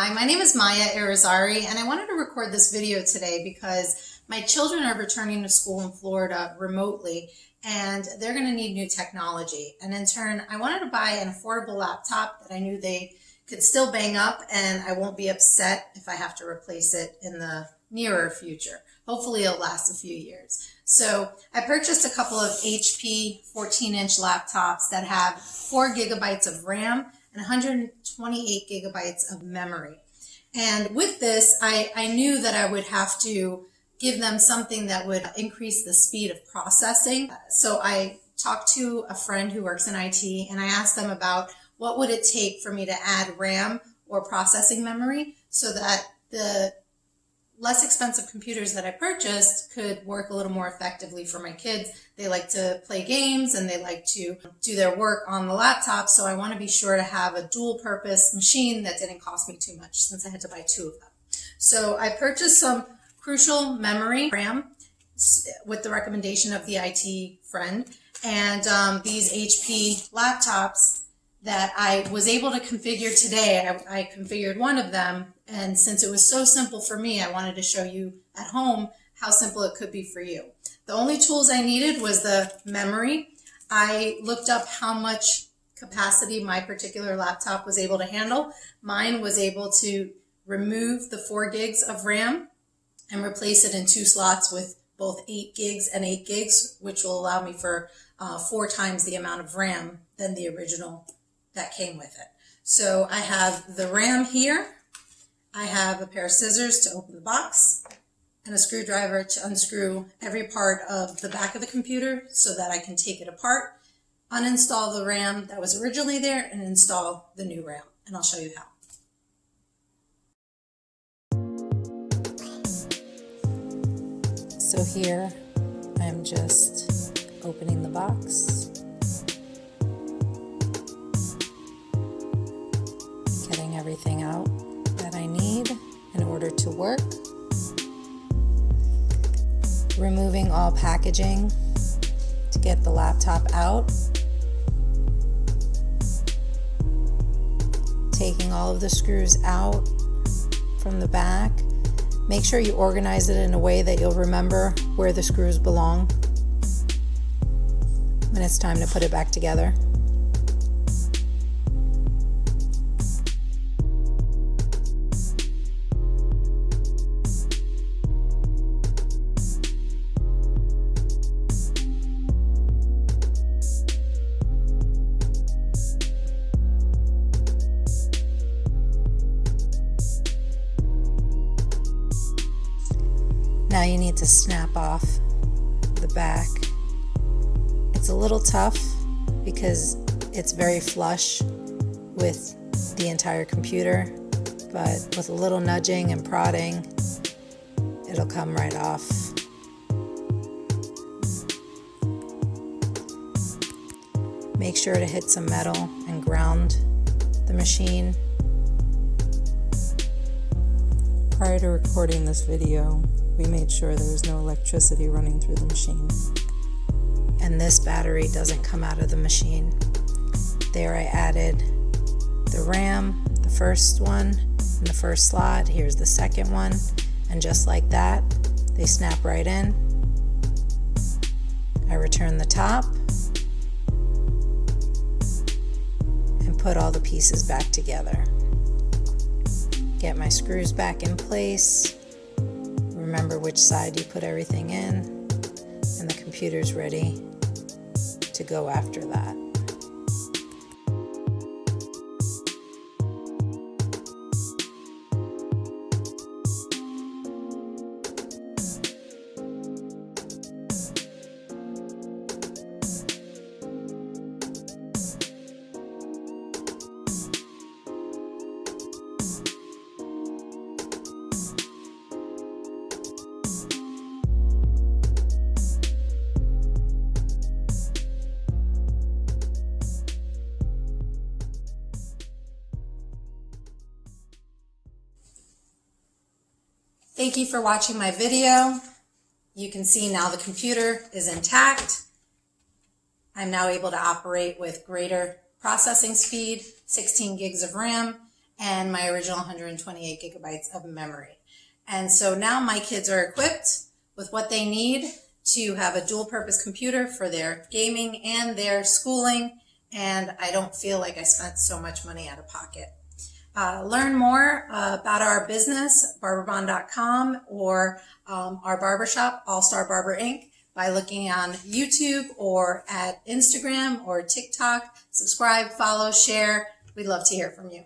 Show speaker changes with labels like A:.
A: Hi, my name is Maya Irizarry, and I wanted to record this video today because my children are returning to school in Florida remotely, and they're going to need new technology. And in turn, I wanted to buy an affordable laptop that I knew they could still bang up, and I won't be upset if I have to replace it in the nearer future. Hopefully it'll last a few years. So I purchased a couple of HP 14-inch laptops that have 4 gigabytes of RAM and 128 gigabytes of memory. And with this, I knew that I would have to give them something that would increase the speed of processing. So I talked to a friend who works in IT, and I asked them about what would it take for me to add RAM or processing memory so that the less expensive computers that I purchased could work a little more effectively for my kids. They like to play games and they like to do their work on the laptop, so I want to be sure to have a dual purpose machine that didn't cost me too much since I had to buy 2 of them. So I purchased some Crucial Memory RAM with the recommendation of the IT friend, and these HP laptops that I was able to configure today. I configured one of them, and since it was so simple for me, I wanted to show you at home how simple it could be for you. The only tools I needed was the memory. I looked up how much capacity my particular laptop was able to handle. Mine was able to remove the 4 gigs of RAM and replace it in 2 slots with both 8 gigs and 8 gigs, which will allow me for 4 times the amount of RAM than the original that came with it. So I have the RAM here. I have a pair of scissors to open the box and a screwdriver to unscrew every part of the back of the computer so that I can take it apart, uninstall the RAM that was originally there, and install the new RAM. And I'll show you how.
B: So here I'm just opening the box, getting everything out that I need in order to work, removing all packaging to get the laptop out, taking all of the screws out from the back. Make sure you organize it in a way that you'll remember where the screws belong when it's time to put it back together. Now you need to snap off the back. It's a little tough because it's very flush with the entire computer, but with a little nudging and prodding, it'll come right off. Make sure to hit some metal and ground the machine. Prior to recording this video, we made sure there was no electricity running through the machine. And this battery doesn't come out of the machine. There I added the RAM, the first one, in the first slot. Here's the second one. And just like that, they snap right in. I return the top and put all the pieces back together. Get my screws back in place. Remember which side you put everything in, and the computer's ready to go after that.
A: Thank you for watching my video. You can see now the computer is intact. I'm now able to operate with greater processing speed, 16 gigs of RAM, and my original 128 gigabytes of memory. And so now my kids are equipped with what they need to have a dual purpose computer for their gaming and their schooling, and I don't feel like I spent so much money out of pocket. Learn more about our business, barberbond.com, or our barbershop, All Star Barber Inc., by looking on YouTube or at Instagram or TikTok. Subscribe, follow, share. We'd love to hear from you.